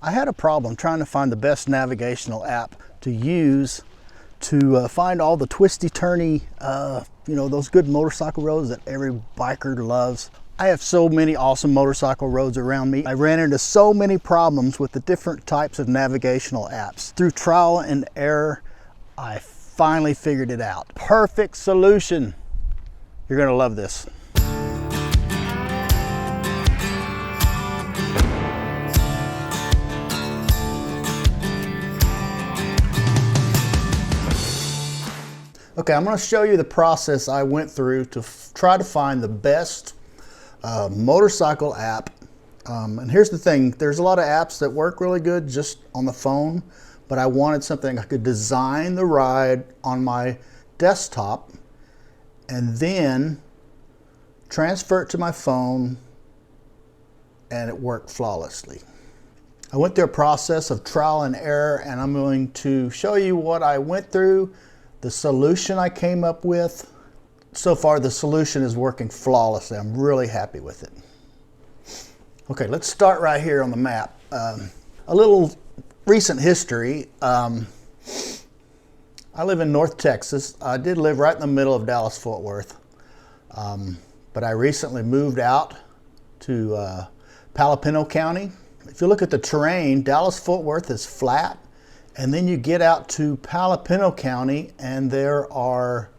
I had a problem trying to find the best navigational app to use to find all the twisty turny, those good motorcycle roads that every biker loves. I have so many awesome motorcycle roads around me. I ran into so many problems with the different types of navigational apps. Through trial and error, I finally figured it out. Perfect solution. You're gonna love this. Okay, I'm going to show you the process I went through to try to find the best motorcycle app. And here's the thing, there's a lot of apps that work really good just on the phone, but I wanted something I could design the ride on my desktop and then transfer it to my phone, and it worked flawlessly. I went through a process of trial and error, and I'm going to show you what I went through, the solution I came up with. So far, the solution is working flawlessly. I'm really happy with it. Okay, let's start right here on the map. A little recent history. I live in North Texas. I did live right in the middle of Dallas-Fort Worth, but I recently moved out to Palomino County. If you look at the terrain, Dallas-Fort Worth is flat. And then you get out to Palomino County and there are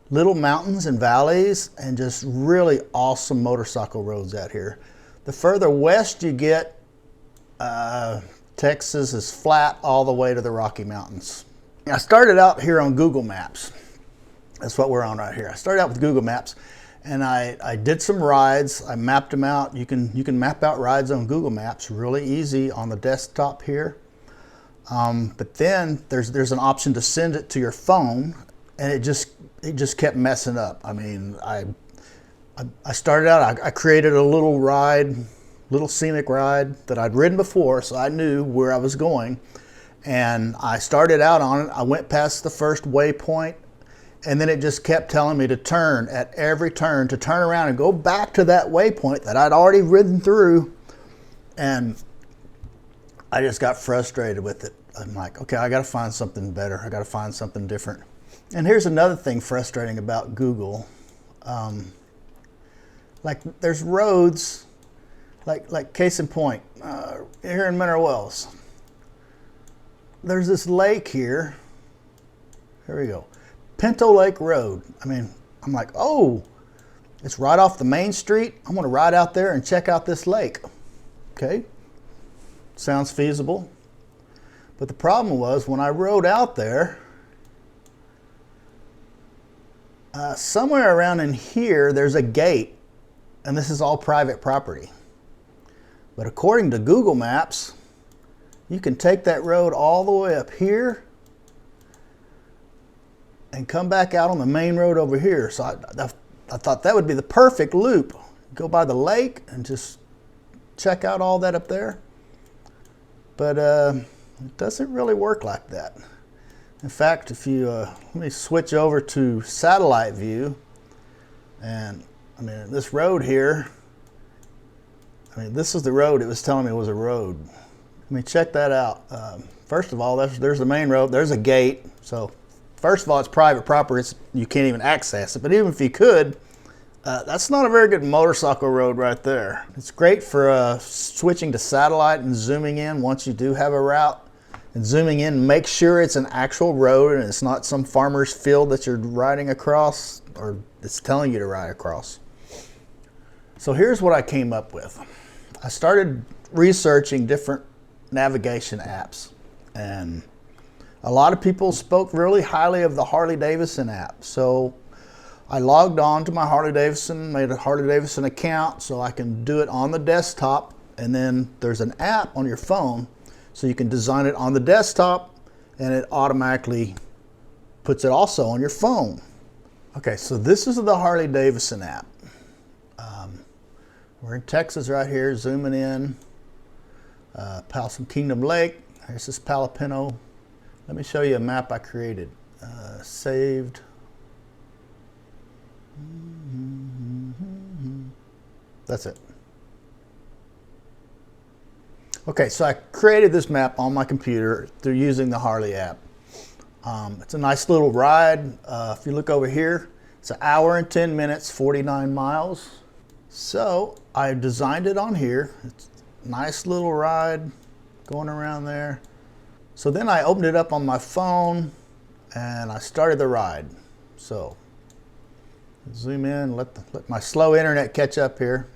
little mountains and valleys and just really awesome motorcycle roads out here. The further west you get, Texas is flat all the way to the Rocky Mountains. I started out here on Google Maps. That's what we're on right here. I started out with Google Maps and I did some rides. I mapped them out. You can map out rides on Google Maps really easy on the desktop here. But then there's an option to send it to your phone, and it just kept messing up. I mean, I started out, I created a little ride, little scenic ride that I'd ridden before, so I knew where I was going. And I started out on it. I went past the first waypoint, and then it just kept telling me to turn at every turn, to turn around and go back to that waypoint that I'd already ridden through. And I just got frustrated with it. I'm like, okay, I got to find something better. I got to find something different. And here's another thing frustrating about Google. Like there's roads, like case in point, here in Mineral Wells. There's this lake here. Here we go. Pinto Lake Road. I mean, I'm like, oh, it's right off the main street. I'm going to ride out there and check out this lake. Okay. Sounds feasible. But the problem was when I rode out there, somewhere around in here, there's a gate, and this is all private property. But according to Google Maps, you can take that road all the way up here and come back out on the main road over here. So I thought that would be the perfect loop. Go by the lake and just check out all that up there. But it doesn't really work like that. In fact, if you, let me switch over to satellite view, and I mean, this road here, I mean, this is the road it was telling me was a road. I mean, check that out. First of all, there's the main road, there's a gate. So first of all, it's private property, you can't even access it. But even if you could, that's not a very good motorcycle road right there. It's great for switching to satellite and zooming in once you do have a route. And zooming in, make sure it's an actual road and it's not some farmer's field that you're riding across or it's telling you to ride across. So here's what I came up with. I started researching different navigation apps, and a lot of people spoke really highly of the Harley-Davidson app. So I logged on to my Harley-Davidson, made a Harley-Davidson account so I can do it on the desktop, and then there's an app on your phone so you can design it on the desktop and it automatically puts it also on your phone. Okay, so this is the Harley-Davidson app. We're in Texas right here, zooming in. Possum Kingdom Lake, here's this Palomino. Let me show you a map I created. Saved. That's it. Okay, so I created this map on my computer through using the Harley app. It's a nice little ride. If you look over here, it's 1 hour and 10 minutes, 49 miles. So I designed it on here. It's a nice little ride going around there. So then I opened it up on my phone and I started the ride. So zoom in, let my slow internet catch up here.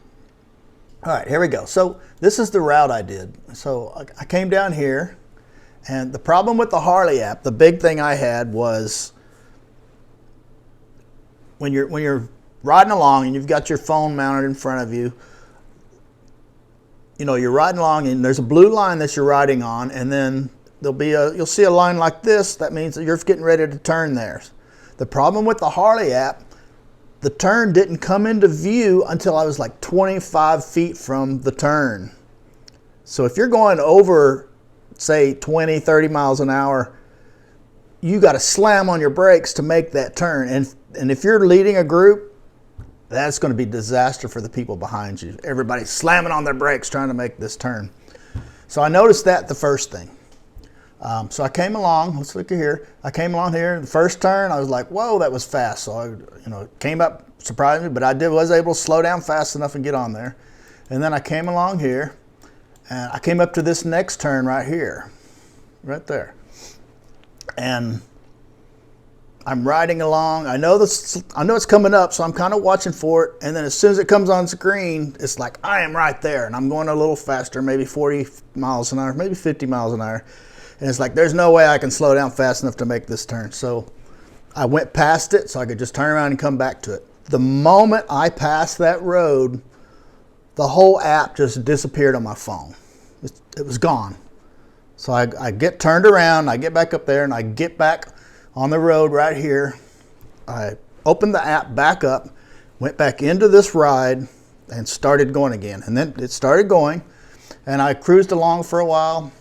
All right, here we go. So this is the route I did. So I came down here, and the problem with the Harley app, the big thing I had was when you're riding along and you've got your phone mounted in front of you, you know, you're riding along and there's a blue line that you're riding on, and then you'll see a line like this. That means that you're getting ready to turn there. The problem with the Harley app, the turn didn't come into view until I was like 25 feet from the turn. So if you're going over, say, 20, 30 miles an hour, you got to slam on your brakes to make that turn. And if you're leading a group, that's going to be disaster for the people behind you. Everybody's slamming on their brakes trying to make this turn. So I noticed that the first thing. So I came along, let's look at here. I came along here, the first turn, I was like, whoa, that was fast. So I, came up, surprised me, but was able to slow down fast enough and get on there. And then I came along here, and I came up to this next turn right here, right there. And I'm riding along. I know it's coming up, so I'm kind of watching for it. And then as soon as it comes on screen, it's like, I am right there. And I'm going a little faster, maybe 40 miles an hour, maybe 50 miles an hour. And it's like, there's no way I can slow down fast enough to make this turn. So I went past it so I could just turn around and come back to it. The moment I passed that road, the whole app just disappeared on my phone. It was gone. So I get turned around, I get back up there, and I get back on the road right here. I opened the app back up, went back into this ride, and started going again. And then it started going, and I cruised along for a while.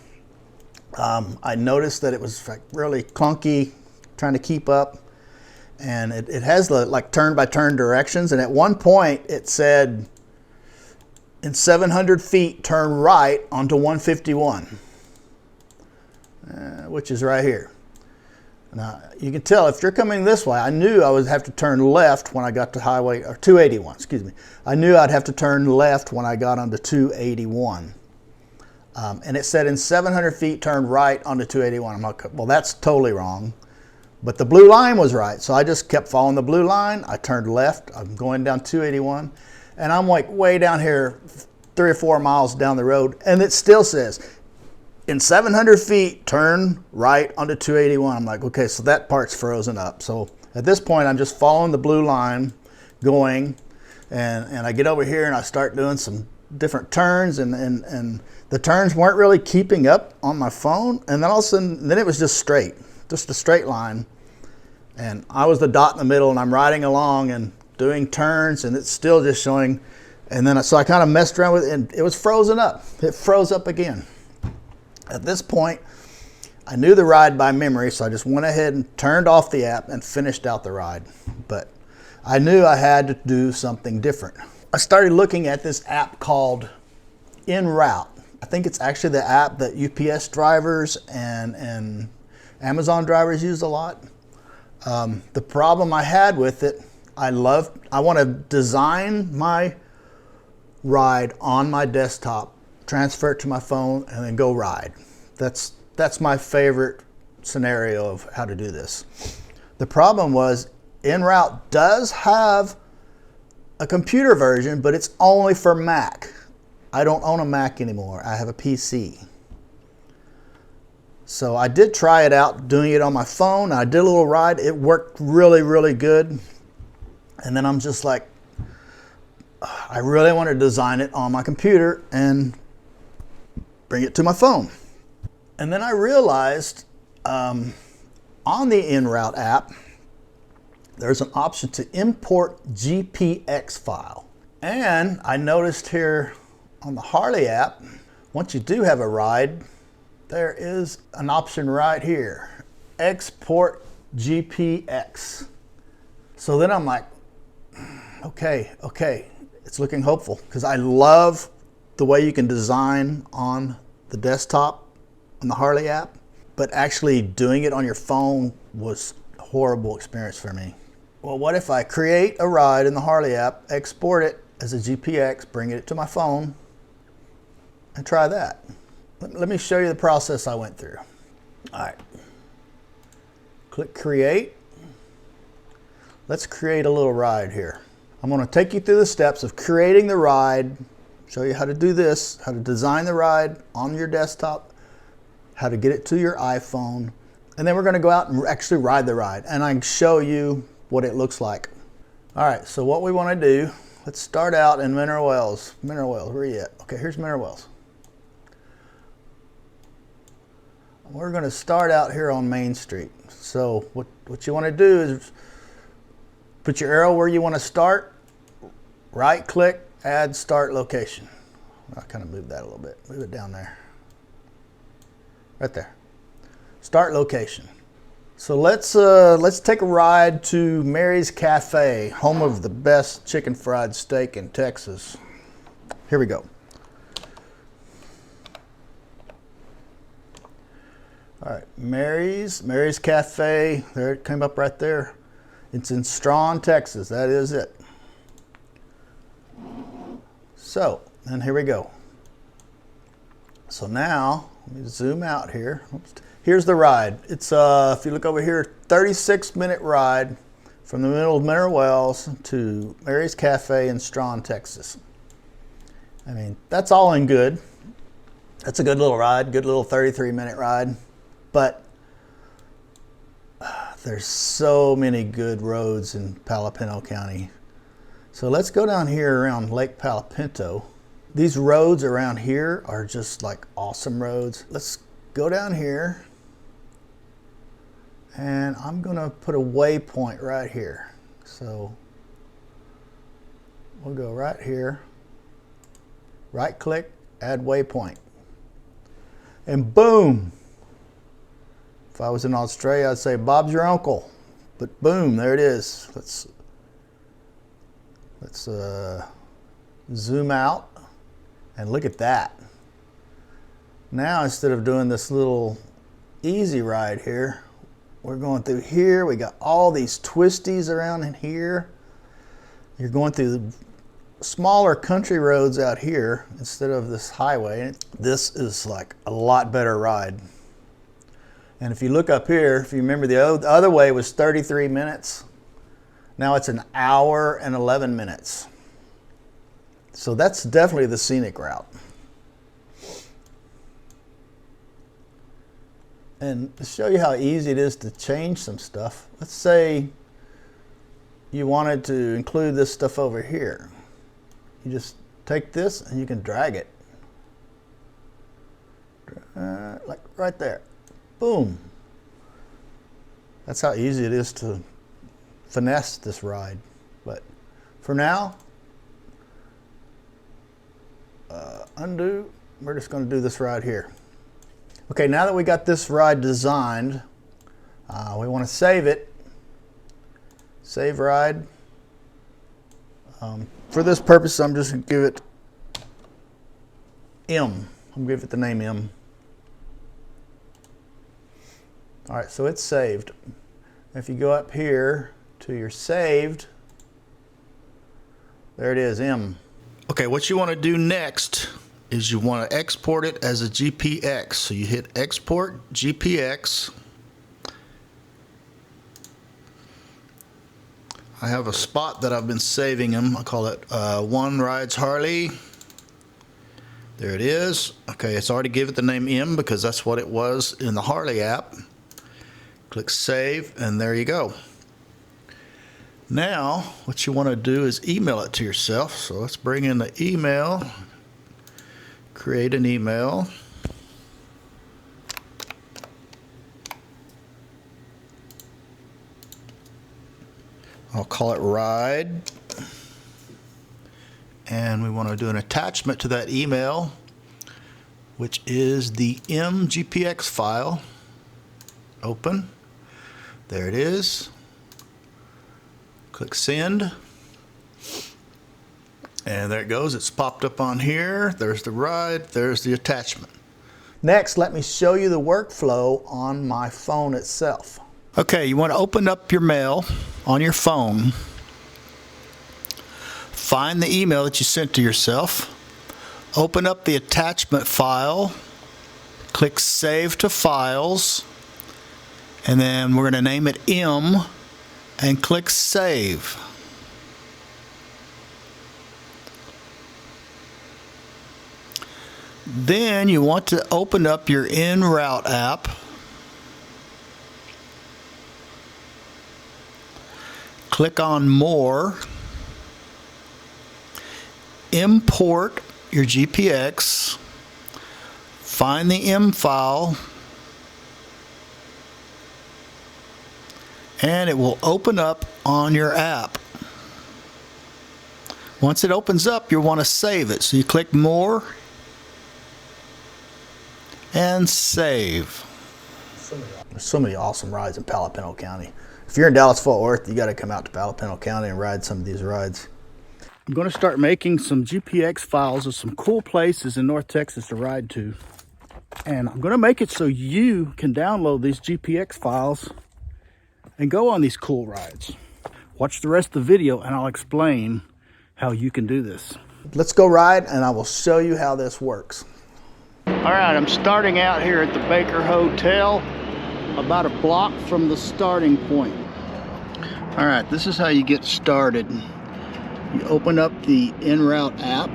I noticed that it was like really clunky trying to keep up, and it has the like turn-by-turn directions, and at one point it said in 700 feet turn right onto 151, which is right here. Now you can tell if you're coming this way, I knew I would have to turn left when I got to highway, or 281, excuse me. I knew I'd have to turn left when I got onto 281. And it said in 700 feet, turn right onto 281. I'm like, well, that's totally wrong. But the blue line was right. So I just kept following the blue line. I turned left. I'm going down 281. And I'm like way down here, 3 or 4 miles down the road. And it still says, in 700 feet, turn right onto 281. I'm like, okay, so that part's frozen up. So at this point, I'm just following the blue line going. And I get over here and I start doing some different turns, and the turns weren't really keeping up on my phone, and then all of a sudden, then it was just a straight line, and I was the dot in the middle, and I'm riding along and doing turns, and it's still just showing. And then so I kind of messed around with it, and it was frozen up. It froze up again. At this point, I knew the ride by memory, so I just went ahead and turned off the app and finished out the ride. But I knew I had to do something different. I started looking at this app called InRoute. I think it's actually the app that UPS drivers and Amazon drivers use a lot. The problem I had with it, I want to design my ride on my desktop, transfer it to my phone, and then go ride. That's my favorite scenario of how to do this. The problem was InRoute does have a computer version, but it's only for Mac. I don't own a Mac anymore. I have a PC. So I did try it out doing it on my phone. I did a little ride. It worked really, really good. And then I'm just like, I really want to design it on my computer and bring it to my phone. And then I realized on the InRoute app, there's an option to import GPX file. And I noticed here on the Harley app, once you do have a ride, there is an option right here, export GPX. So then I'm like, okay, it's looking hopeful, because I love the way you can design on the desktop on the Harley app, but actually doing it on your phone was a horrible experience for me. Well, what if I create a ride in the Harley app, export it as a GPX, bring it to my phone, and try that? Let me show you the process I went through. All right. Click create. Let's create a little ride here. I'm going to take you through the steps of creating the ride, show you how to do this, how to design the ride on your desktop, how to get it to your iPhone, and then we're going to go out and actually ride the ride, and I can show you what it looks like. All right, so what we want to do, let's start out in Mineral Wells. Mineral Wells, where are you at? Okay, here's Mineral Wells. We're going to start out here on Main Street. So what you want to do is put your arrow where you want to start, right click, add start location. I'll kind of move that a little bit, move it down there. Right there. Start location. So let's take a ride to Mary's Cafe, home of the best chicken fried steak in Texas. Here we go. All right, Mary's Cafe. There it came up right there. It's in Strawn, Texas. That is it. So, and here we go. So now, let me zoom out here. Oops. Here's the ride. It's, if you look over here, 36-minute ride from the middle of Mineral Wells to Mary's Cafe in Strawn, Texas. I mean, that's all in good. That's a good little ride, good little 33-minute ride. But there's so many good roads in Palo Pinto County. So let's go down here around Lake Palo Pinto. These roads around here are just like awesome roads. Let's go down here, and I'm gonna put a waypoint right here. So we'll go right here, right click, add waypoint, and boom. If I was in Australia, I'd say Bob's your uncle, but boom, there it is. Let's zoom out and look at that. Now, instead of doing this little easy ride here, we're going through here. We got all these twisties around in here. You're going through the smaller country roads out here instead of this highway. This is like a lot better ride. And if you look up here, if you remember, the other way was 33 minutes. Now it's an hour and 11 minutes. So that's definitely the scenic route. And to show you how easy it is to change some stuff, let's say you wanted to include this stuff over here. You just take this and you can drag it. Like right there. Boom. That's how easy it is to finesse this ride. But for now, undo. We're just going to do this ride here. Okay, now that we got this ride designed, we want to save it. Save ride. For this purpose, I'm just going to give it M. I'm going to give it the name M. All right, so it's saved. If you go up here to your saved, there it is, M. Okay, what you want to do next is you want to export it as a GPX. So you hit Export GPX. I have a spot that I've been saving them. I call it One Rides Harley. There it is. Okay, it's already given it the name M because that's what it was in the Harley app. Click Save, and there you go. Now, what you want to do is email it to yourself. So let's bring in the email. Create an email. I'll call it Ride. And we want to do an attachment to that email, which is the MGPX file. Open. There it is. Click Send. And there it goes. It's popped up on here. There's the ride. There's the attachment. Next, let me show you the workflow on my phone itself. Okay, you want to open up your mail on your phone. Find the email that you sent to yourself. Open up the attachment file. Click Save to Files. And then we're going to name it M and click Save. Then you want to open up your InRoute app. Click on More. Import your GPX. Find the M file. And it will open up on your app. Once it opens up, you'll want to save it. So you click More and Save. There's so many awesome rides in Palo Pinto County. If you're in Dallas-Fort Worth, you got to come out to Palo Pinto County and ride some of these rides. I'm going to start making some GPX files of some cool places in North Texas to ride to. And I'm going to make it so you can download these GPX files and go on these cool rides. Watch the rest of the video and I'll explain how you can do this. Let's go ride and I will show you how this works. All right, I'm starting out here at the Baker Hotel, about a block from the starting point. All right, this is how you get started. You open up the InRoute app,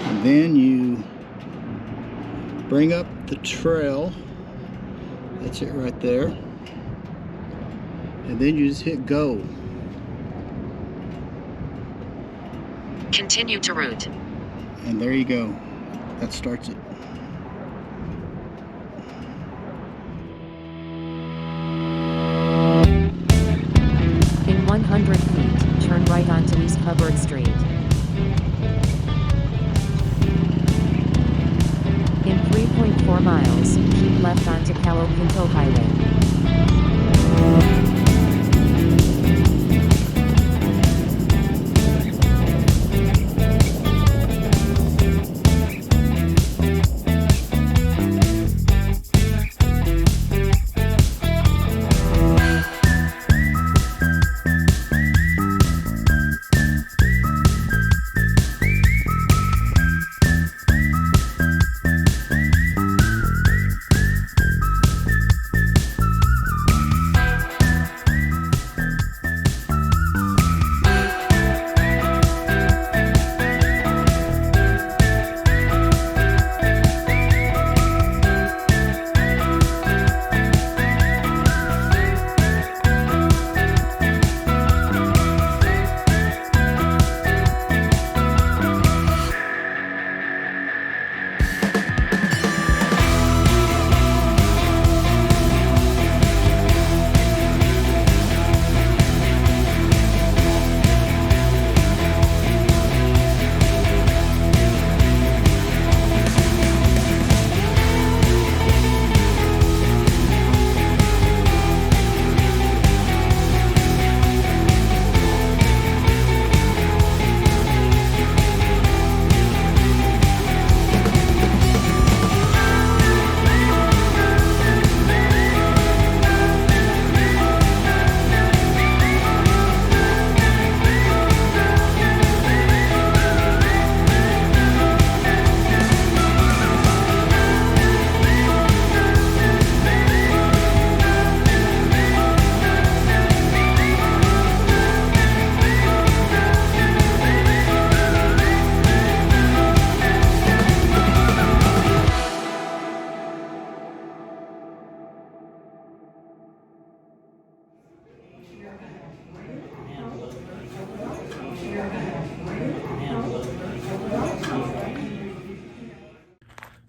and then you bring up the trail. That's it right there. And then you just hit go. Continue to route. And there you go. That starts it. In 100 feet, turn right onto East Hubbard Street. In 3.4 miles, keep left onto Palo Pinto Highway.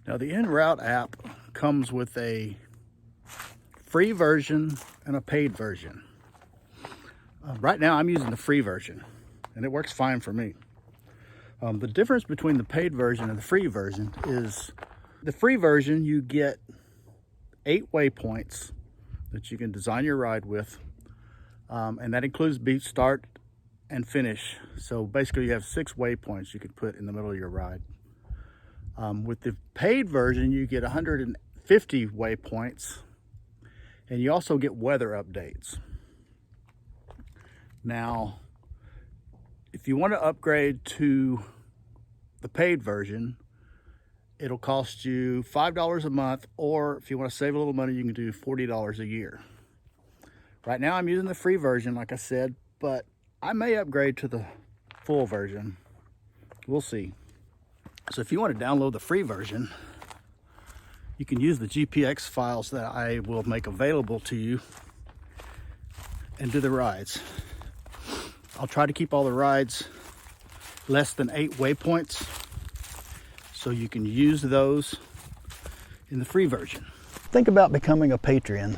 Now the InRoute app comes with a free version and a paid version. Right now I'm using the free version and it works fine for me. The difference between the paid version and the free version is the free version you get 8 waypoints that you can design your ride with, and that includes beach start and finish. So basically you have 6 waypoints you could put in the middle of your ride. With the paid version, you get 150 waypoints, and you also get weather updates. Now, if you want to upgrade to the paid version, it'll cost you $5 a month, or if you want to save a little money, you can do $40 a year. Right now I'm using the free version, like I said, but I may upgrade to the full version. We'll see. So if you want to download the free version, you can use the GPX files that I will make available to you and do the rides. I'll try to keep all the rides less than 8 waypoints, so you can use those in the free version. Think about becoming a Patreon.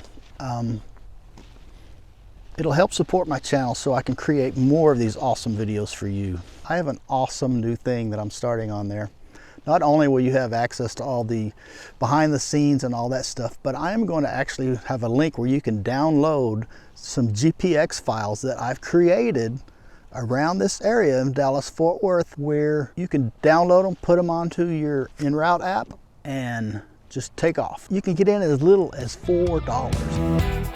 It'll help support my channel so I can create more of these awesome videos for you. I have an awesome new thing that I'm starting on there. Not only will you have access to all the behind the scenes and all that stuff, but I am going to actually have a link where you can download some GPX files that I've created around this area in Dallas-Fort Worth, where you can download them, put them onto your InRoute app, and just take off. You can get in as little as $4.